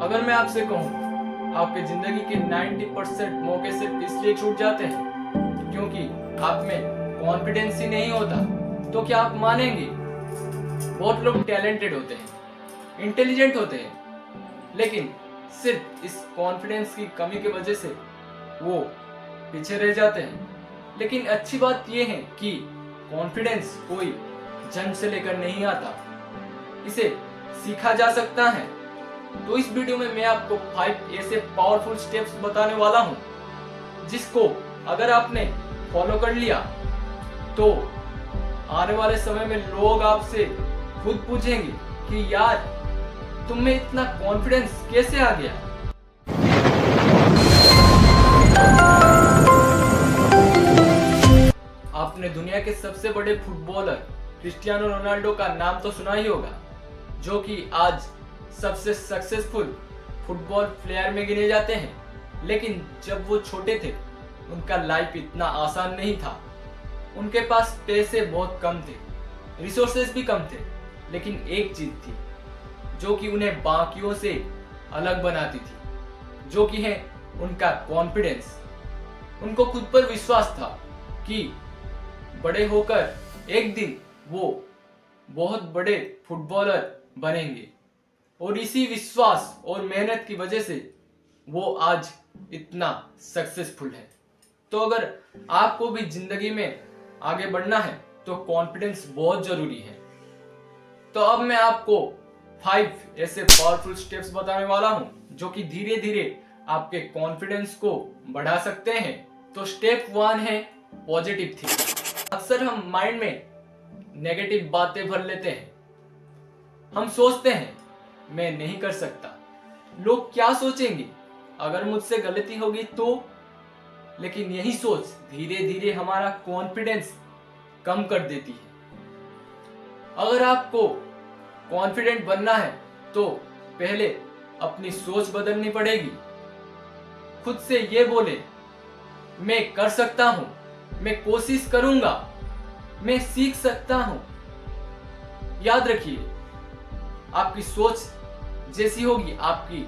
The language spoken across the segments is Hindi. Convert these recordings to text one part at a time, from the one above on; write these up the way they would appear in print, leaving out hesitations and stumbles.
अगर मैं आपसे कहूँ आपके जिंदगी के 90% मौके सिर्फ इसलिए छूट जाते हैं क्योंकि आप में कॉन्फिडेंस ही नहीं होता, तो क्या आप मानेंगे? बहुत लोग टैलेंटेड होते हैं, इंटेलिजेंट होते हैं, लेकिन सिर्फ इस कॉन्फिडेंस की कमी की वजह से वो पीछे रह जाते हैं। लेकिन अच्छी बात यह है कि कॉन्फिडेंस कोई जन्म से लेकर नहीं आता, इसे सीखा जा सकता है। तो इस वीडियो में मैं आपको 5 ऐसे पावरफुल स्टेप्स बताने वाला हूं, जिसको अगर आपने फॉलो कर लिया तो आने वाले समय में लोग आपसे खुद पूछेंगे कि यार तुम में इतना कॉन्फिडेंस कैसे आ गया। आपने दुनिया के सबसे बड़े फुटबॉलर क्रिस्टियानो रोनाल्डो का नाम तो सुना ही होगा, जो कि आज सबसे सक्सेसफुल फुटबॉल प्लेयर में गिने जाते हैं। लेकिन जब वो छोटे थे उनका लाइफ इतना आसान नहीं था। उनके पास पैसे बहुत कम थे, रिसोर्सेज भी कम थे, लेकिन एक चीज थी जो कि उन्हें बाकियों से अलग बनाती थी, जो कि है उनका कॉन्फिडेंस। उनको खुद पर विश्वास था कि बड़े होकर एक दिन वो बहुत बड़े फुटबॉलर बनेंगे, और इसी विश्वास और मेहनत की वजह से वो आज इतना सक्सेसफुल है। तो अगर आपको भी जिंदगी में आगे बढ़ना है तो कॉन्फिडेंस बहुत जरूरी है। तो अब मैं आपको 5 ऐसे पावरफुल स्टेप्स बताने वाला हूं जो कि धीरे धीरे आपके कॉन्फिडेंस को बढ़ा सकते हैं। तो स्टेप 1 है पॉजिटिव थिंकिंग। अक्सर हम माइंड में नेगेटिव बातें भर लेते हैं। हम सोचते हैं मैं नहीं कर सकता, लोग क्या सोचेंगे, अगर मुझसे गलती होगी तो। लेकिन यही सोच धीरे धीरे हमारा कॉन्फिडेंस कम कर देती है। अगर आपको कॉन्फिडेंट बनना है तो पहले अपनी सोच बदलनी पड़ेगी। खुद से ये बोले मैं कर सकता हूं, मैं कोशिश करूंगा, मैं सीख सकता हूं। याद रखिए, आपकी सोच जैसी होगी आपकी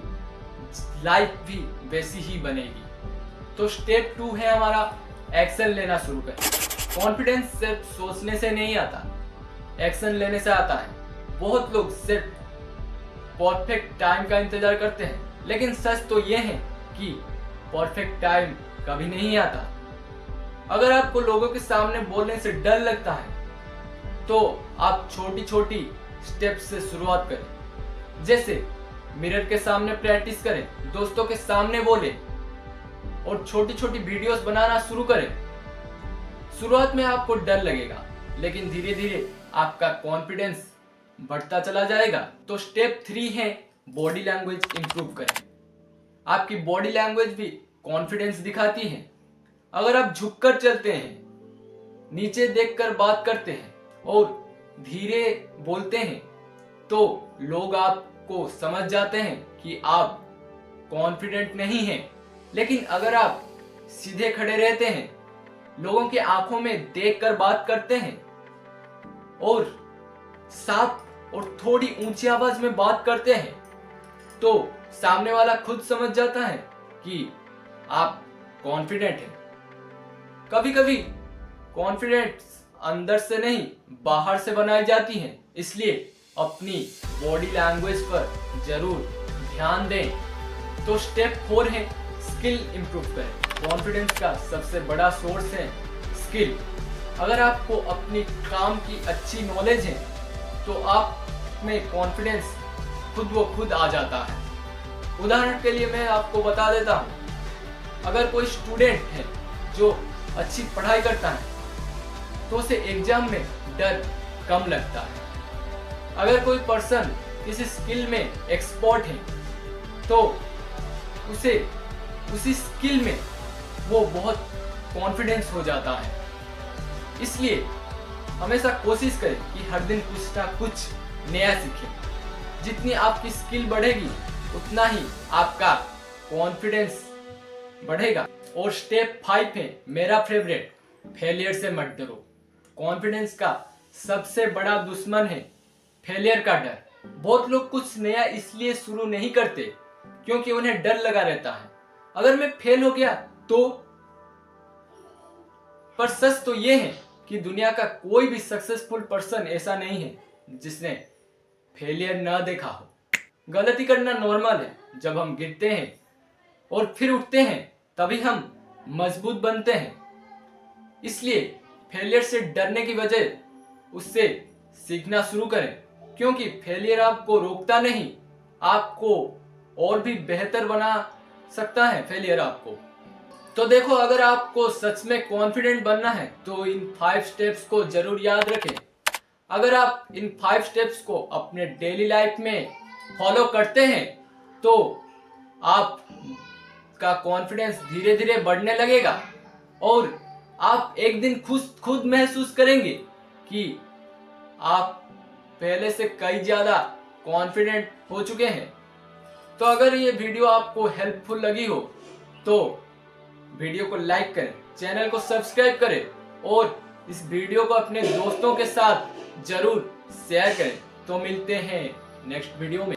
लाइफ भी वैसी ही बनेगी। तो स्टेप 2 है हमारा एक्शन लेना शुरू करें। कॉन्फिडेंस सिर्फ सोचने से नहीं आता, एक्शन लेने से आता है। बहुत लोग सिर्फ परफेक्ट टाइम का इंतजार करते हैं, लेकिन सच तो यह है कि परफेक्ट टाइम कभी नहीं आता। अगर आपको लोगों के सामने बोलने से डर लगता है तो आप छोटी छोटी स्टेप से शुरुआत करें। जैसे मिरर के सामने प्रैक्टिस करें, दोस्तों के सामने बोले और छोटी छोटी वीडियोस बनाना शुरू करें। शुरुआत में आपको डर लगेगा, लेकिन धीरे धीरे आपका कॉन्फिडेंस बढ़ता चला जाएगा। तो स्टेप 3 है बॉडी लैंग्वेज इंप्रूव करें। आपकी बॉडी लैंग्वेज भी कॉन्फिडेंस दिखाती है। अगर आप झुककर चलते हैं, नीचे देखकर बात करते हैं और धीरे बोलते हैं तो लोग आपको समझ जाते हैं कि आप कॉन्फिडेंट नहीं हैं। लेकिन अगर आप सीधे खड़े रहते हैं, लोगों के आंखों में देखकर बात करते हैं और साफ और थोड़ी ऊंची आवाज में बात करते हैं, तो सामने वाला खुद समझ जाता है कि आप कॉन्फिडेंट हैं। कभी कभी कॉन्फिडेंस अंदर से नहीं बाहर से बनाई जाती है, इसलिए अपनी बॉडी लैंग्वेज पर जरूर ध्यान दें। तो स्टेप 4 है स्किल इंप्रूव करें। कॉन्फिडेंस का सबसे बड़ा सोर्स है स्किल। अगर आपको अपनी काम की अच्छी नॉलेज है तो आप में कॉन्फिडेंस खुद व खुद आ जाता है। उदाहरण के लिए मैं आपको बता देता हूँ, अगर कोई स्टूडेंट है जो अच्छी पढ़ाई करता है तो उसे एग्जाम में डर कम लगता है। अगर कोई पर्सन किसी स्किल में एक्सपर्ट है तो उसे उसी स्किल में वो बहुत कॉन्फिडेंस हो जाता है। इसलिए हमेशा कोशिश करें कि हर दिन कुछ ना कुछ नया सीखें। जितनी आपकी स्किल बढ़ेगी उतना ही आपका कॉन्फिडेंस बढ़ेगा। और स्टेप 5 है मेरा फेवरेट, फेलियर से मत डरो। कॉन्फिडेंस का सबसे बड़ा दुश्मन है फेलियर का डर। बहुत लोग कुछ नया इसलिए शुरू नहीं करते क्योंकि उन्हें डर लगा रहता है अगर मैं फेल हो गया तो। पर सच तो ये है कि दुनिया का कोई भी सक्सेसफुल पर्सन ऐसा नहीं है जिसने फेलियर ना देखा हो। गलती करना नॉर्मल है। जब हम गिरते हैं और फिर उठते हैं तभी हम मजबूत बनते हैं। इसलिए फेलियर से डरने की बजाय उससे सीखना शुरू करें, क्योंकि फेलियर आपको रोकता नहीं, आपको और भी बेहतर बना सकता है फेलियर आपको। तो देखो, अगर आपको सच में कॉन्फिडेंट बनना है तो इन 5 स्टेप्स को जरूर याद रखें। अगर आप इन 5 स्टेप्स को अपने डेली लाइफ में फॉलो करते हैं तो आपका कॉन्फिडेंस धीरे धीरे बढ़ने लगेगा और आप एक दिन खुद महसूस करेंगे कि आप पहले से कई ज्यादा कॉन्फिडेंट हो चुके हैं। तो अगर ये वीडियो आपको हेल्पफुल लगी हो तो वीडियो को लाइक करें, चैनल को सब्सक्राइब करें और इस वीडियो को अपने दोस्तों के साथ जरूर शेयर करें। तो मिलते हैं नेक्स्ट वीडियो में।